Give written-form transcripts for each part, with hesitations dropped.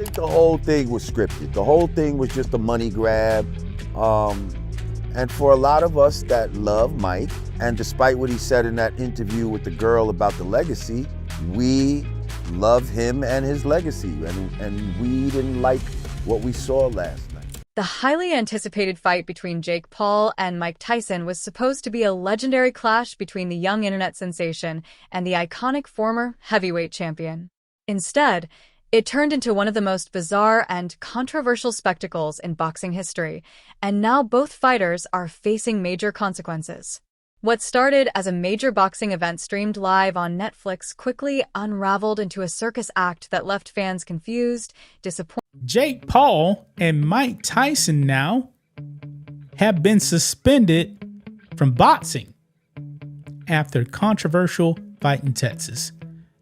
think the whole thing was scripted. The whole thing was just a money grab. And for a lot of us that love Mike, and despite what he said in that interview with the girl about the legacy, we love him and his legacy, and we didn't like what we saw last night. The highly anticipated fight between Jake Paul and Mike Tyson was supposed to be a legendary clash between the young internet sensation and the iconic former heavyweight champion. Instead, it turned into one of the most bizarre and controversial spectacles in boxing history, and now both fighters are facing major consequences. What started as a major boxing event streamed live on Netflix quickly unraveled into a circus act that left fans confused, disappointed. Jake Paul and Mike Tyson now have been suspended from boxing after a controversial fight in Texas.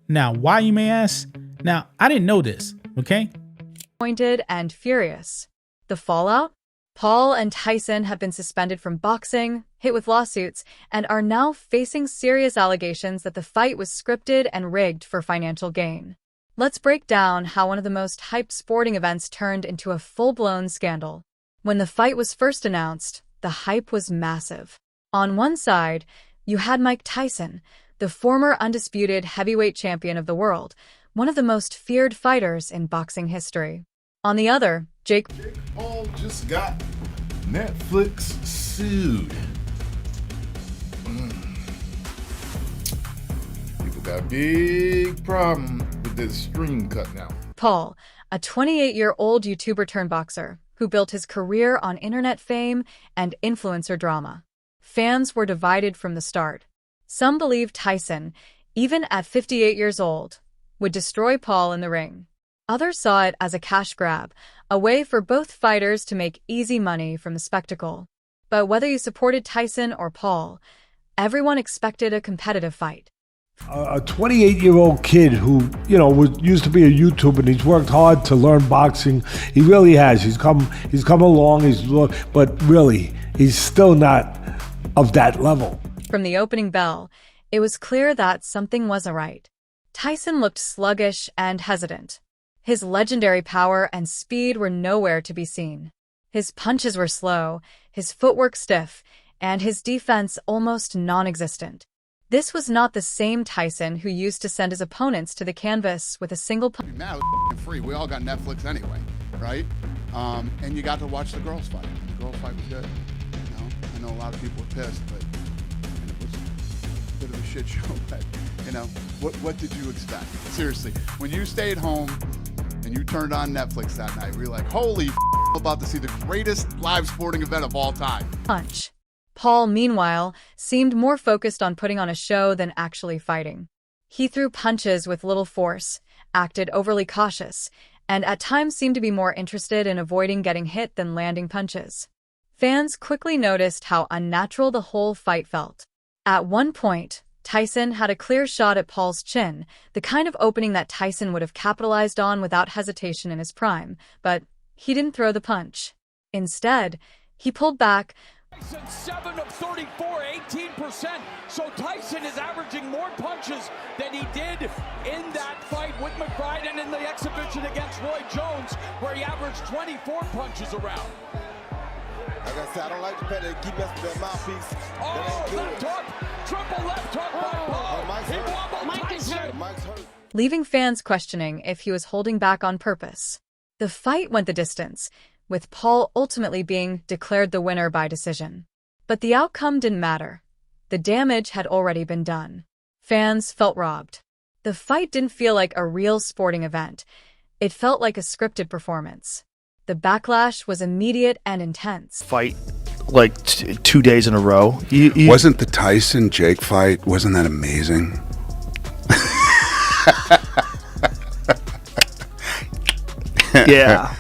Now, why, you may ask? Now, I didn't know this, okay? Disappointed and furious. The fallout? Paul and Tyson have been suspended from boxing, hit with lawsuits, and are now facing serious allegations that the fight was scripted and rigged for financial gain. Let's break down how one of the most hyped sporting events turned into a full-blown scandal. When the fight was first announced, the hype was massive. On one side, you had Mike Tyson, the former undisputed heavyweight champion of the world, one of the most feared fighters in boxing history. On the other, Jake Paul just got Netflix sued. People got a big problem with this stream cut now. Paul, a 28-year-old YouTuber turned boxer who built his career on internet fame and influencer drama. Fans were divided from the start. Some believed Tyson, even at 58 years old, would destroy Paul in the ring. Others saw it as a cash grab, a way for both fighters to make easy money from the spectacle. But whether you supported Tyson or Paul, everyone expected a competitive fight. A 28-year-old kid who, used to be a YouTuber, and he's worked hard to learn boxing. He really has. He's come along. But really, he's still not of that level. From the opening bell, it was clear that something wasn't right. Tyson looked sluggish and hesitant. His legendary power and speed were nowhere to be seen. His punches were slow, his footwork stiff, and his defense almost non-existent. This was not the same Tyson who used to send his opponents to the canvas with a single punch. Now it's free. We all got Netflix anyway, right? And you got to watch the girls fight. The girls fight was good. I know a lot of people were pissed, but it was a bit of a shit show. But what did you expect? Seriously, when you stayed home and you turned on Netflix that night, we were like, holy I'm about to see the greatest live sporting event of all time. Punch. Paul, meanwhile, seemed more focused on putting on a show than actually fighting. He threw punches with little force, acted overly cautious, and at times seemed to be more interested in avoiding getting hit than landing punches. Fans quickly noticed how unnatural the whole fight felt. At one point, Tyson had a clear shot at Paul's chin, the kind of opening that Tyson would have capitalized on without hesitation in his prime, but he didn't throw the punch. Instead, he pulled back. Tyson 7 of 34, 18%. So Tyson is averaging more punches than he did in that fight with McBride and in the exhibition against Roy Jones, where he averaged 24 punches around. Like I said, I don't like the pet that keep messing with that mouthpiece. Oh, left hook! Triple left hook by Paul. He wobbled Tyson. Mike's hurt. Leaving fans questioning if he was holding back on purpose. The fight went the distance, with Paul ultimately being declared the winner by decision. But the outcome didn't matter. The damage had already been done. Fans felt robbed. The fight didn't feel like a real sporting event. It felt like a scripted performance. The backlash was immediate and intense. Fight like 2 days in a row. Wasn't the Tyson Jake fight, wasn't that amazing? Yeah.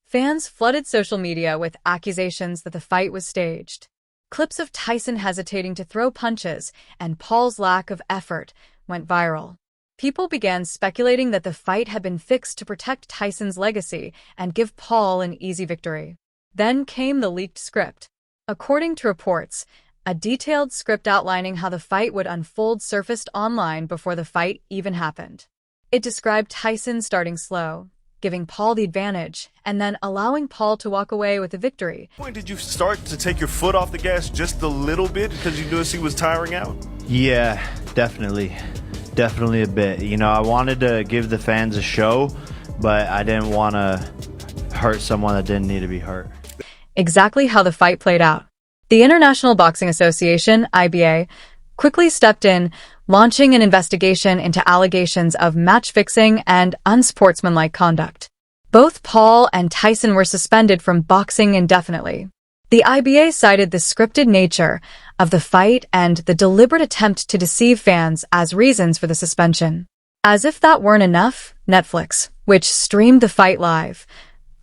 Fans flooded social media with accusations that the fight was staged. Clips of Tyson hesitating to throw punches and Paul's lack of effort went viral. People began speculating that the fight had been fixed to protect Tyson's legacy and give Paul an easy victory. Then came the leaked script. According to reports, a detailed script outlining how the fight would unfold surfaced online before the fight even happened. It described Tyson starting slow, giving Paul the advantage and then allowing Paul to walk away with the victory. Did you start to take your foot off the gas just a little bit because you noticed he was tiring out? Yeah, definitely. Definitely a bit. You know, I wanted to give the fans a show, but I didn't want to hurt someone that didn't need to be hurt. Exactly how the fight played out. The International Boxing Association, IBA, quickly stepped in, launching an investigation into allegations of match fixing and unsportsmanlike conduct. Both Paul and Tyson were suspended from boxing indefinitely. The IBA cited the scripted nature of the fight and the deliberate attempt to deceive fans as reasons for the suspension. As if that weren't enough, Netflix, which streamed the fight live,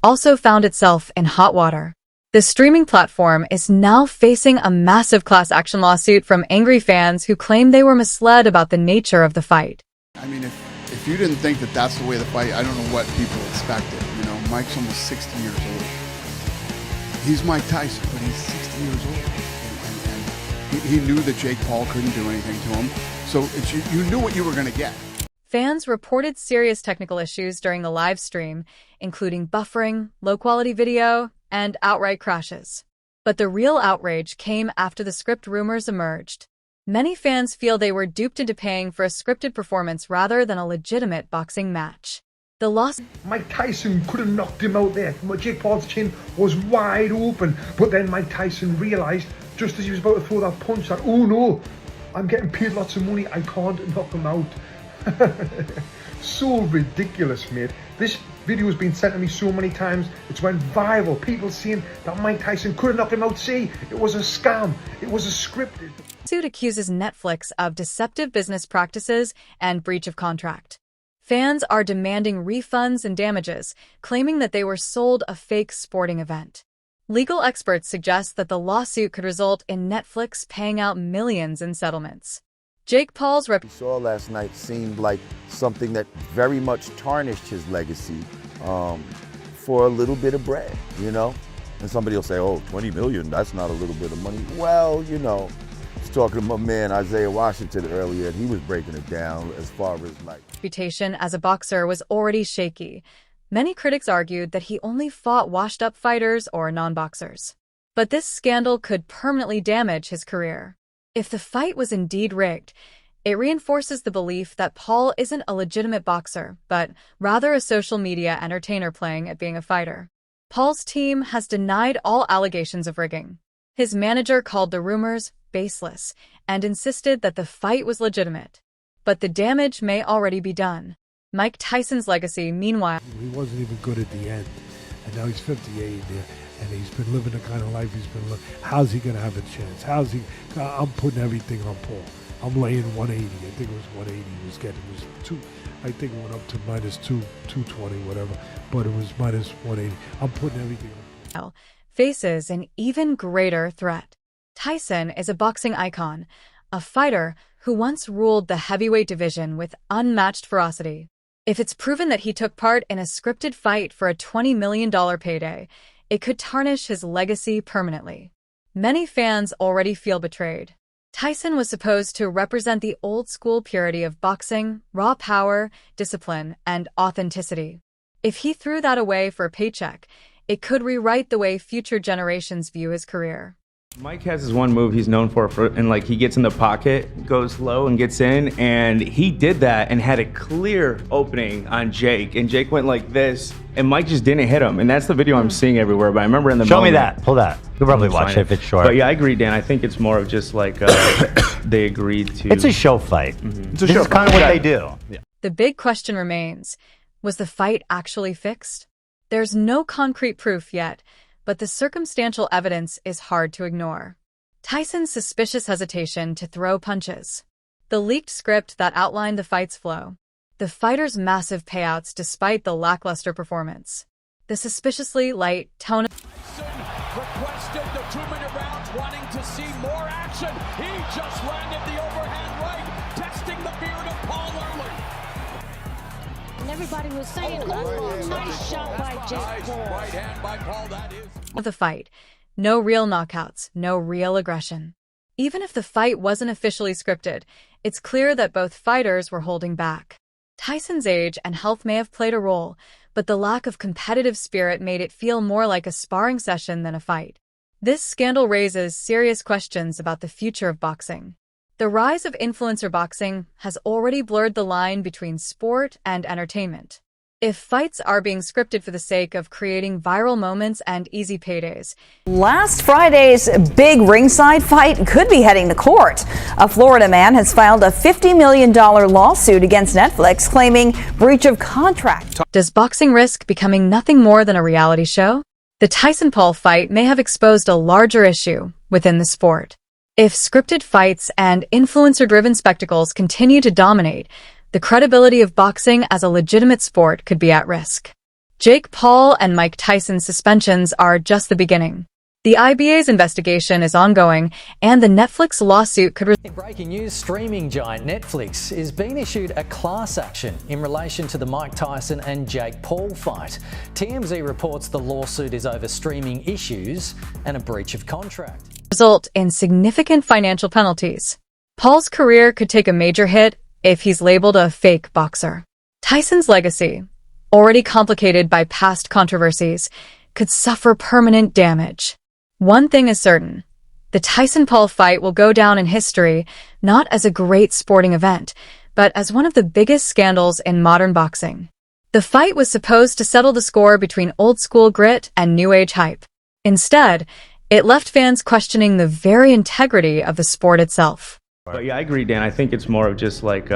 also found itself in hot water. The streaming platform is now facing a massive class action lawsuit from angry fans who claim they were misled about the nature of the fight. I mean, if you didn't think that that's the way the fight, I don't know what people expected. You know, Mike's almost 60 years old. He's Mike Tyson, but he's 60 years old. And he knew that Jake Paul couldn't do anything to him. So you knew what you were going to get. Fans reported serious technical issues during the live stream, including buffering, low-quality video, and outright crashes. But the real outrage came after the script rumors emerged. Many fans feel they were duped into paying for a scripted performance rather than a legitimate boxing match. The loss. Mike Tyson could have knocked him out there. Jake Paul's chin was wide open, but then Mike Tyson realised, just as he was about to throw that punch, that, oh no, I'm getting paid lots of money, I can't knock him out. So ridiculous, mate. This video has been sent to me so many times. It's went viral. People saying that Mike Tyson could have knocked him out. See, it was a scam. It was a scripted. The suit accuses Netflix of deceptive business practices and breach of contract. Fans are demanding refunds and damages, claiming that they were sold a fake sporting event. Legal experts suggest that the lawsuit could result in Netflix paying out millions in settlements. Jake Paul's we saw last night seemed like something that very much tarnished his legacy for a little bit of bread, you know? And somebody will say, oh, 20 million, that's not a little bit of money. Well, you know, I was talking to my man Isaiah Washington earlier, and he was breaking it down as far as like... reputation as a boxer was already shaky. Many critics argued that he only fought washed-up fighters or non-boxers. But this scandal could permanently damage his career. If the fight was indeed rigged, it reinforces the belief that Paul isn't a legitimate boxer, but rather a social media entertainer playing at being a fighter. Paul's team has denied all allegations of rigging. His manager called the rumors baseless and insisted that the fight was legitimate. But the damage may already be done. Mike Tyson's legacy, meanwhile... He wasn't even good at the end, and now he's 58 and he's been living the kind of life he's been living. How's he going to have a chance? I'm putting everything on Paul. I'm laying 180. I think it was 180 he was getting. It was two. I think it went up to minus 220, whatever, but it was minus 180. I'm putting everything on Paul. Faces an even greater threat. Tyson is a boxing icon, a fighter who once ruled the heavyweight division with unmatched ferocity. If it's proven that he took part in a scripted fight for a $20 million payday, it could tarnish his legacy permanently. Many fans already feel betrayed. Tyson was supposed to represent the old-school purity of boxing, raw power, discipline, and authenticity. If he threw that away for a paycheck, it could rewrite the way future generations view his career. Mike has his one move he's known for, and like he gets in the pocket, goes low and gets in, and he did that and had a clear opening on Jake, and Jake went like this, and Mike just didn't hit him, and that's the video I'm seeing everywhere, but I remember in the Show me that, pull that. You'll probably watch it if it's short. But yeah, I agree, Dan, I think it's more of just like they agreed to... It's a show fight. It's a this show is kind of what they do. Yeah. The big question remains, was the fight actually fixed? There's no concrete proof yet, but the circumstantial evidence is hard to ignore. Tyson's suspicious hesitation to throw punches. The leaked script that outlined the fight's flow. The fighter's massive payouts despite the lackluster performance. The suspiciously light tone. Tyson requested the 2-minute rounds, wanting to see more action. He just landed the overhand right, testing the beard of Paul early. And everybody was saying, oh, nice shot by Jake Paul. Right hand by Paul, that is. Of the fight. No real knockouts, no real aggression. Even if the fight wasn't officially scripted, it's clear that both fighters were holding back. Tyson's age and health may have played a role, but the lack of competitive spirit made it feel more like a sparring session than a fight. This scandal raises serious questions about the future of boxing. The rise of influencer boxing has already blurred the line between sport and entertainment. If fights are being scripted for the sake of creating viral moments and easy paydays, last Friday's big ringside fight could be heading to court. A Florida man has filed a $50 million lawsuit against Netflix claiming breach of contract. Does boxing risk becoming nothing more than a reality show? The Tyson-Paul fight may have exposed a larger issue within the sport. If scripted fights and influencer-driven spectacles continue to dominate, the credibility of boxing as a legitimate sport could be at risk. Jake Paul and Mike Tyson's suspensions are just the beginning. The IBA's investigation is ongoing, and the Netflix lawsuit could In breaking news, streaming giant Netflix is being issued a class action in relation to the Mike Tyson and Jake Paul fight. TMZ reports the lawsuit is over streaming issues and a breach of contract. Result in significant financial penalties. Paul's career could take a major hit if he's labeled a fake boxer. Tyson's legacy, already complicated by past controversies, could suffer permanent damage. One thing is certain, the Tyson-Paul fight will go down in history not as a great sporting event, but as one of the biggest scandals in modern boxing. The fight was supposed to settle the score between old-school grit and new-age hype. Instead, it left fans questioning the very integrity of the sport itself. But yeah, I agree, Dan. I think it's more of just like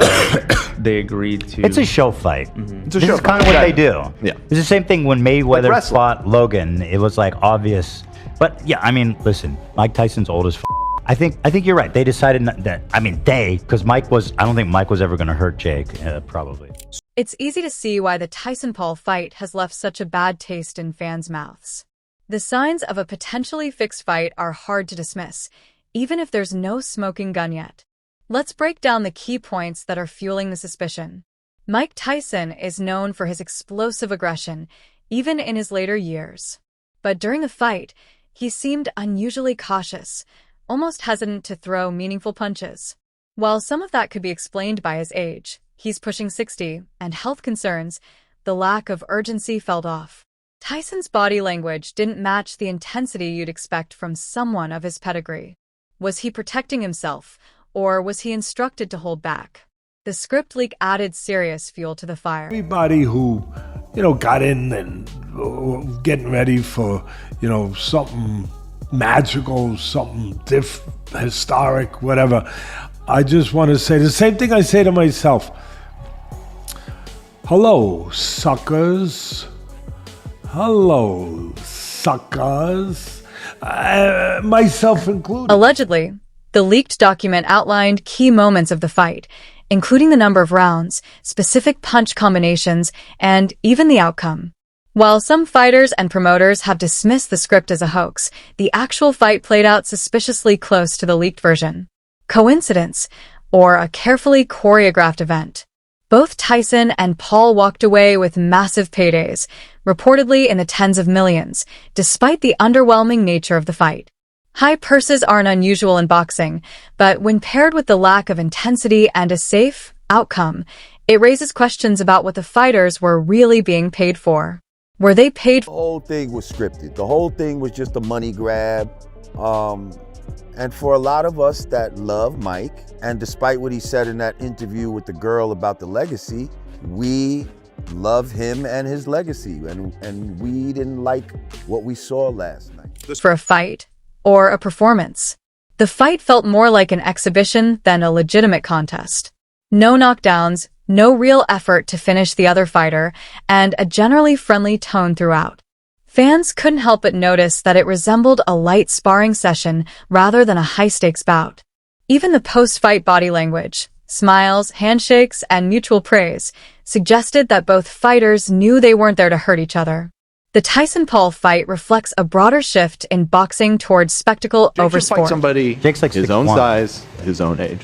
they agreed to. It's a show fight. It's a This show is kind fight. of what they Yeah. do. Yeah. It's the same thing when Mayweather Like wrestling. fought Logan. It was like obvious. But yeah, I mean, listen, Mike Tyson's old as f. I think you're right. They decided that. I mean, because I don't think Mike was ever going to hurt Jake. Probably. It's easy to see why the Tyson-Paul fight has left such a bad taste in fans' mouths. The signs of a potentially fixed fight are hard to dismiss, even if there's no smoking gun yet. Let's break down the key points that are fueling the suspicion. Mike Tyson is known for his explosive aggression, even in his later years. But during a fight, he seemed unusually cautious, almost hesitant to throw meaningful punches. While some of that could be explained by his age, he's pushing 60, and health concerns, the lack of urgency felt off. Tyson's body language didn't match the intensity you'd expect from someone of his pedigree. Was he protecting himself, or was he instructed to hold back? The script leak added serious fuel to the fire. Everybody who, got in and getting ready for, something magical, something historic, whatever. I just want to say the same thing I say to myself. Hello, suckers. Hello, suckers. Myself included. Allegedly, the leaked document outlined key moments of the fight, including the number of rounds, specific punch combinations, and even the outcome. While some fighters and promoters have dismissed the script as a hoax, the actual fight played out suspiciously close to the leaked version. Coincidence, or a carefully choreographed event? Both Tyson and Paul walked away with massive paydays, reportedly in the tens of millions, despite the underwhelming nature of the fight. High purses aren't unusual in boxing, but when paired with the lack of intensity and a safe outcome, it raises questions about what the fighters were really being paid for. Were they paid? The whole thing was scripted. The whole thing was just a money grab. And for a lot of us that love Mike, and despite what he said in that interview with the girl about the legacy, we love him and his legacy, and we didn't like what we saw last night. For a fight or a performance. The fight felt more like an exhibition than a legitimate contest. No knockdowns, no real effort to finish the other fighter, and a generally friendly tone throughout. Fans couldn't help but notice that it resembled a light sparring session rather than a high-stakes bout. Even the post-fight body language, smiles, handshakes, and mutual praise suggested that both fighters knew they weren't there to hurt each other. The Tyson-Paul fight reflects a broader shift in boxing towards spectacle over Jake should fight sport. somebody Jake's like his own 6'1". size, his own age,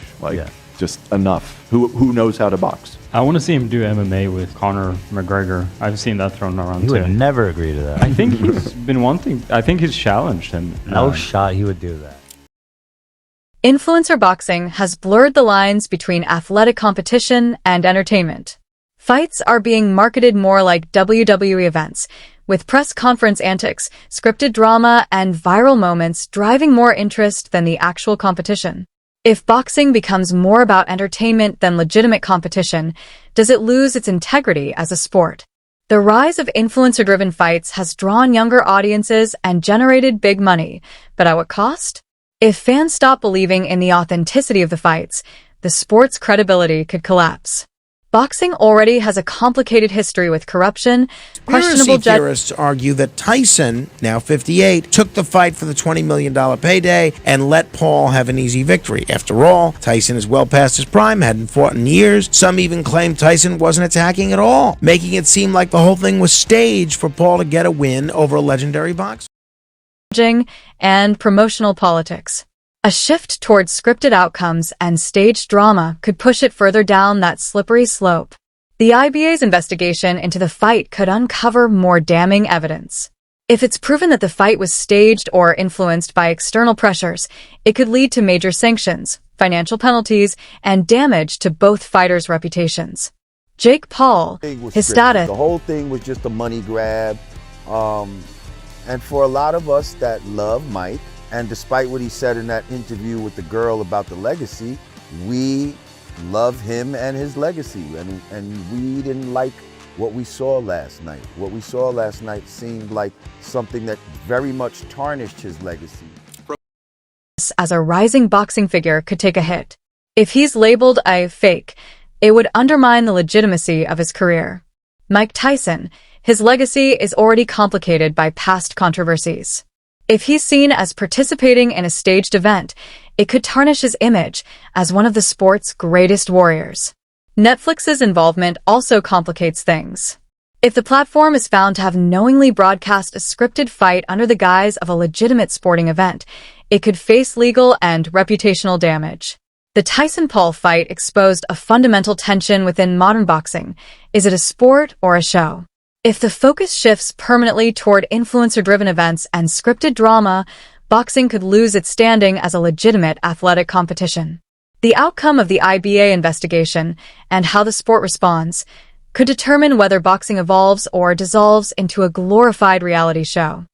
just enough. Who knows how to box? I want to see him do MMA with Conor McGregor. I've seen that thrown around He too. would never agree to that. I think he's been one thing. I think he's challenged him. No shot he would do that. Influencer boxing has blurred the lines between athletic competition and entertainment. Fights are being marketed more like WWE events, with press conference antics, scripted drama, and viral moments driving more interest than the actual competition. If boxing becomes more about entertainment than legitimate competition, does it lose its integrity as a sport? The rise of influencer-driven fights has drawn younger audiences and generated big money, but at what cost? If fans stop believing in the authenticity of the fights, the sport's credibility could collapse. Boxing already has a complicated history with corruption, questionable theorists argue that Tyson, now 58, took the fight for the $20 million payday and let Paul have an easy victory. After all, Tyson is well past his prime, hadn't fought in years. Some even claim Tyson wasn't attacking at all, making it seem like the whole thing was staged for Paul to get a win over a legendary boxer. And promotional politics. A shift towards scripted outcomes and staged drama could push it further down that slippery slope. The IBA's investigation into the fight could uncover more damning evidence. If it's proven that the fight was staged or influenced by external pressures, it could lead to major sanctions, financial penalties, and damage to both fighters' reputations. Jake Paul, his status. The whole thing was just a money grab. And for a lot of us that love Mike, and despite what he said in that interview with the girl about the legacy, we love him and his legacy. And we didn't like what we saw last night. What we saw last night seemed like something that very much tarnished his legacy. As a rising boxing figure could take a hit. If he's labeled a fake, it would undermine the legitimacy of his career. Mike Tyson, his legacy is already complicated by past controversies. If he's seen as participating in a staged event, it could tarnish his image as one of the sport's greatest warriors. Netflix's involvement also complicates things. If the platform is found to have knowingly broadcast a scripted fight under the guise of a legitimate sporting event, it could face legal and reputational damage. The Tyson-Paul fight exposed a fundamental tension within modern boxing. Is it a sport or a show? If the focus shifts permanently toward influencer-driven events and scripted drama, boxing could lose its standing as a legitimate athletic competition. The outcome of the IBA investigation and how the sport responds could determine whether boxing evolves or dissolves into a glorified reality show.